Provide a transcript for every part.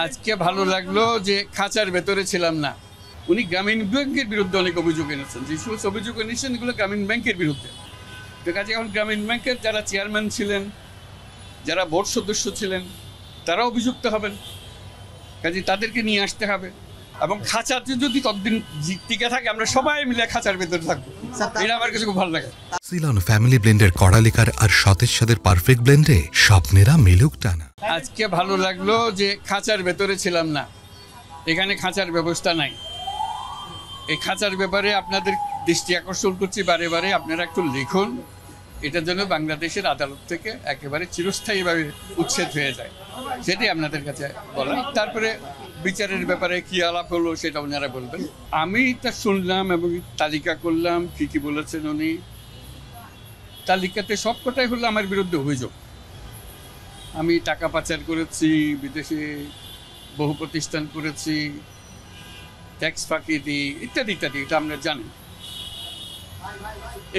আজকে ভালো লাগলো যে খাঁচার ভেতরে ছিলাম না। উনি গ্রামীণ ব্যাংকের বিরুদ্ধে অনেক অভিযোগ এনেছেন, যে সমস্ত অভিযোগ এনেছেন এগুলো গ্রামীণ ব্যাংকের বিরুদ্ধে। তো কাজে এখন গ্রামীণ ব্যাংকের যারা চেয়ারম্যান ছিলেন, যারা বোর্ড সদস্য ছিলেন, তারা অভিযুক্ত হবেন। কাজে তাদেরকে নিয়ে আসতে হবে, এবং খাঁচাতে যদি ততদিন টিকে থাকে আমরা সবাই মিলে খাঁচার ভেতরে থাকবো। এটা আমার কাছে খুব ভালো লাগে। সিলন ফ্যামিলি ব্লেন্ডের কড়ালিকার আর সতেজ সাদের পারফেক্ট ব্লেন্ডে স্বপ্নেরা মিলুক টানা। আজকে ভালো লাগলো যে খাঁচার ভেতরে ছিলাম না, এখানে খাঁচার ব্যবস্থা নাই। এই খাঁচার ব্যাপারে আপনাদের দৃষ্টি আকর্ষণ করছি বারে বারে, আপনারা একটু লিখুন, এটার জন্য বাংলাদেশের আদালত থেকে একেবারে চিরস্থায়ীভাবে উচ্ছেদ হয়ে যায়, সেটাই আপনাদের কাছে বলা। তারপরে বিচারের ব্যাপারে কি আলাপ হলো সেটা ওনারা বলবেন। আমি তা শুনলাম এবং তালিকা করলাম কি কি বলেছেন উনি। তালিকাতে সবকটাই হলো আমার বিরুদ্ধে অভিযোগ। আমি টাকা পাচার করেছি, বিদেশে বহু প্রতিষ্ঠান করেছি, ট্যাক্স ফাঁকি দিই, ইত্যাদি ইত্যাদি, এটা আমরা জানি।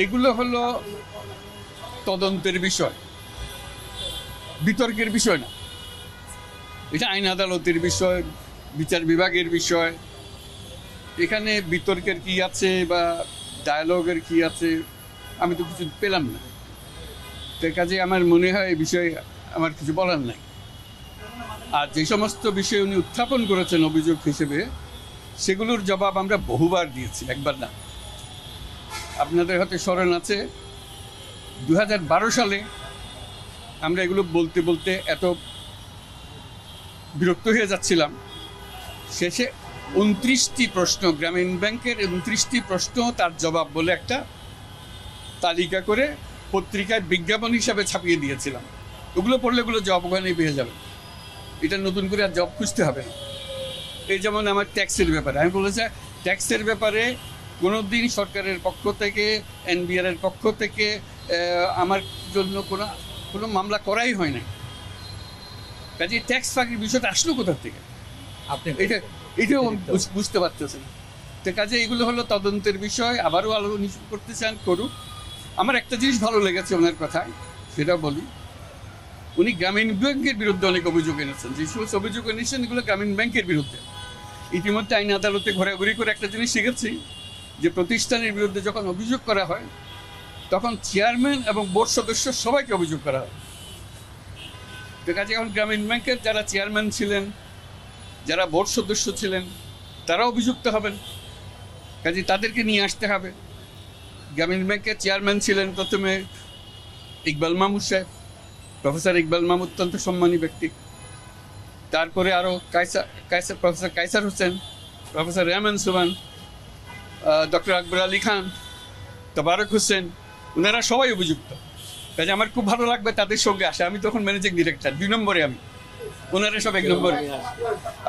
এগুলো হলো তদন্তের বিষয়, বিতর্কের বিষয় না। এটা আইন আদালতের বিষয়, বিচার বিভাগের বিষয়। এখানে বিতর্কের কি আছে বা ডায়ালগের কি আছে আমি তো কিছু পেলাম না। তো কাজে আমার মনে হয় এই বিষয়ে আমার কিছু বলার নাই। আর যে সমস্ত বিষয় উনি উত্থাপন করেছেন অভিযোগ হিসেবে, সেগুলোর জবাব আমরা বহুবার দিয়েছি, একবার না। আপনাদের হাতে স্মরণ আছে 2012 সালে আমরা এগুলো বলতে বলতে এত বিরক্ত হয়ে যাচ্ছিলাম, শেষে 29টি প্রশ্ন, গ্রামীণ ব্যাংকের 29টি প্রশ্ন তার জবাব বলে একটা তালিকা করে পত্রিকায় বিজ্ঞাপন হিসাবে ছাপিয়ে দিয়েছিলাম। ওগুলো পড়লে এগুলো জব ওখানেই পেয়ে যাবে, এটা নতুন করে আর জব খুঁজতে হবে না। এই যেমন আমার ট্যাক্সের ব্যাপারে আমি বলেছি, ট্যাক্সের ব্যাপারে কোনো দিন সরকারের পক্ষ থেকে, এনবিআরের পক্ষ থেকে আমার জন্য কোনো মামলা করাই হয় না। কাজে ট্যাক্স ফাঁকির বিষয়টা আসলো কোথার থেকে আপনি এটাও বুঝতে পারতেছেন। তো কাজে এগুলো হলো তদন্তের বিষয়। আবারও আলোচনা করতে চান করুক। আমার একটা জিনিস ভালো লেগেছে ওনার কথায়, সেটা বলি। উনি গ্রামীণ ব্যাংকের বিরুদ্ধে অনেক অভিযোগ এনেছেন, যে সমস্ত অভিযোগ এনেছেন এগুলো গ্রামীণ ব্যাংকের বিরুদ্ধে। ইতিমধ্যে আইন আদালতে ঘোরাঘুরি করে একটা জিনিস শিখেছি, যে প্রতিষ্ঠানের বিরুদ্ধে যখন অভিযোগ করা হয় তখন চেয়ারম্যান এবং বোর্ড সদস্য সবাইকে অভিযোগ করা হয়। তো কাজে এখন গ্রামীণ ব্যাংকের যারা চেয়ারম্যান ছিলেন, যারা বোর্ড সদস্য ছিলেন, তারা অভিযুক্ত হবেন। কাজে তাদেরকে নিয়ে আসতে হবে। গ্রামীণ ব্যাংকের চেয়ারম্যান ছিলেন প্রথমে ইকবাল মাহমুদ সাহেব, প্রফেসর ইকবাল মাহমুদ অত্যন্ত সম্মানী ব্যক্তি। তারপরে আরও প্রফেসর কায়সার হোসেন, প্রফেসর রেহমান সুবান, ডক্টর আকবর আলী খান, তবারক হোসেন, ওনারা সবাই অভিযুক্ত। কাজে আমার খুব ভালো লাগবে তাদের সঙ্গে আসে। আমি তখন ম্যানেজিং ডিরেক্টর, 2 নম্বরে আমি, ওনারা সব 1 নম্বরে।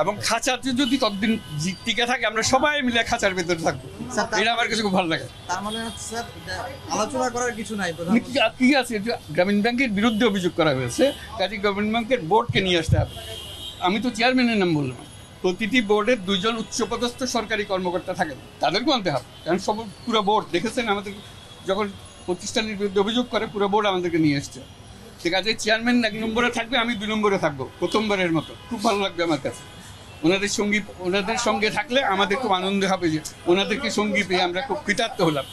এবং খাঁচাতে যদি ততদিন টিকে থাকে আমরা সবাই মিলে খাঁচার ভেতরে থাকবো, এটা আমার কাছে খুব ভালো লাগে। তার মানে স্যার আলোচনা করার কিছু নাই, কি আছে? গ্রামীণ ব্যাংকের বিরুদ্ধে অভিযোগ করা হয়েছে, কাজে গ্রামীণ ব্যাংকের বোর্ডকে নিয়ে আসতে হবে। আমি তো চেয়ারম্যানের নাম বললাম, প্রতিটি বোর্ডের 2 জন উচ্চপদস্থ সরকারি কর্মকর্তা থাকেন, তাদেরকেও আনতে হবে। কারণ পুরো বোর্ড দেখেছেন, আমাদের যখন প্রতিষ্ঠানের বিরুদ্ধে অভিযোগ করে পুরো বোর্ড আমাদেরকে নিয়ে এসছে। ঠিক আছে, চেয়ারম্যান 1 নম্বরে থাকবে, আমি 2 নম্বরে থাকবো, প্রথমবারের মতো। খুব ভালো লাগবে আমার কাছে। ওনাদের সঙ্গে থাকলে আমাদের খুব আনন্দ হবে, যে ওনাদেরকে সঙ্গী পেয়ে আমরা খুব কৃতার্থ হলাম।